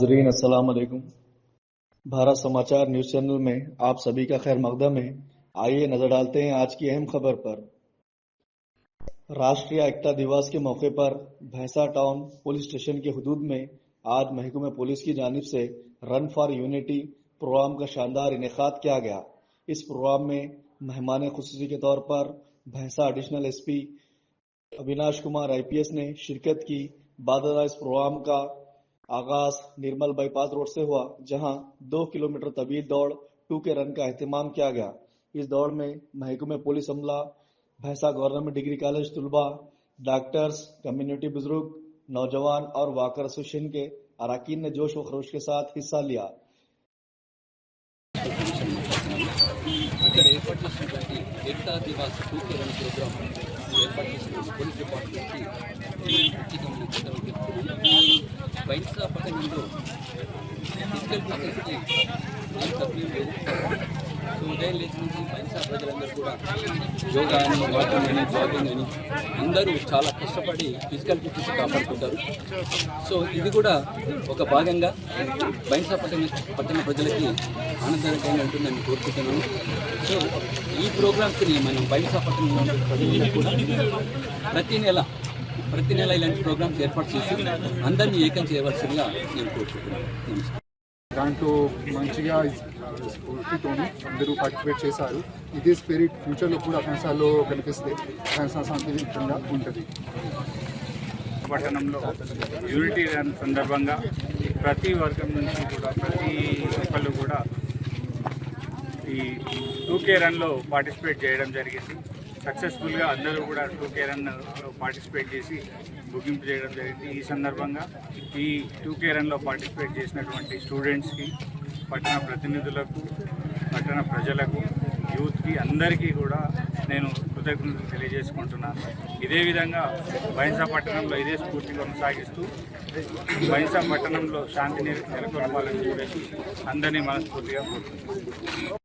नाजरीन अस्सलाम वालेकुम। भारत समाचार न्यूज चैनल में आप सभी का खैर मकदम है। आइए नजर डालते हैं आज की अहम खबर पर। राष्ट्रीय एकता दिवस के मौके पर भैंसा टाउन पुलिस स्टेशन के हुदूद में आज महकमे पुलिस की जानिब से रन फॉर यूनिटी प्रोग्राम का शानदार इनेकाद किया गया। इस प्रोग्राम में मेहमान खुसूसी के तौर पर भैंसा additional SP Avinash Kumar IPS ने शिरकत की। बाद इस प्रोग्राम का आगाज निर्मल बाईपास रोड से हुआ, जहां 2 किलोमीटर तवील दौड़ 2K रन का एहतमाम किया गया। इस दौड़ में महकमे पुलिस अमला, भैंसा गवर्नमेंट डिग्री कॉलेज तुलबा, डॉक्टर्स, कम्युनिटी बुजुर्ग, नौजवान और वाकर एसोसिएशन के अरकान ने जोश व खरोश के साथ हिस्सा लिया। ఇక్కడ ఏర్పాటు చేసినటువంటి ఏకతా దివాస్ 2K రన్ ప్రోగ్రామ్ ఏర్పాటు చేసిన పోలీస్ డిపార్ట్మెంట్కి బైన్సా పట్టణంలో ఫిజికల్ ఫిట్నెస్కి ఏం తప్పేం లేదు. సో ఉదయం లేచి నుంచి బైన్సా ప్రజలందరూ కూడా యోగా అని, వాకింగ్ అని, జాగింగ్ అని అందరూ చాలా కష్టపడి ఫిజికల్ ఫిట్నెస్ కాపాడుకుంటారు. సో ఇది కూడా ఒక భాగంగా బైన్సా పట్టణ ప్రజలకి ఆనందకరంగా ఉంటుందని కోరుకుంటున్నాను. సో ఈ ప్రోగ్రామ్స్ని మనం బైన్సా పట్టణంలో ప్రజలకు కూడా ప్రతి నెల ఇలాంటి ప్రోగ్రామ్స్ ఏర్పాటు చేసి అందరినీ ఏకం చేయవలసిందిగా నేను కోరుకుంటున్నాను. నమస్కారం. దాంట్లో మంచిగా స్ఫూర్తితోని అందరూ పార్టిసిపేట్ చేశారు. ఇదే స్పిరిట్ ఫ్యూచర్లో కూడా భైంసాలో కనిపిస్తే భైంసా శాంతియుతంగా ఉంటుంది. పట్టణంలో యూనిటీ రన్ సందర్భంగా ప్రతి వర్గం నుంచి కూడా ప్రతి ఒక్కళ్ళు కూడా ఈ 2K రన్లో పార్టిసిపేట్ చేయడం జరిగింది. సక్సెస్ఫుల్గా అందరూ కూడా 2K రన్లో పార్టిసిపేట్ చేసి ముగింపు చేయడం జరిగింది. ఈ సందర్భంగా ఈ 2K రన్లో పార్టిసిపేట్ చేసినటువంటి స్టూడెంట్స్కి, పట్టణ ప్రతినిధులకు, పట్టణ ప్రజలకు, యూత్కి అందరికీ కూడా నేను కృతజ్ఞతలు తెలియజేసుకుంటున్నాను. ఇదే విధంగా బైన్సా పట్టణంలో ఇదే స్ఫూర్తి కొనసాగిస్తూ బైన్సా పట్టణంలో శాంతిని నెలకొల్పాలని చెప్పేసి అందరినీ మనస్ఫూర్తిగా కోరుతున్నాను.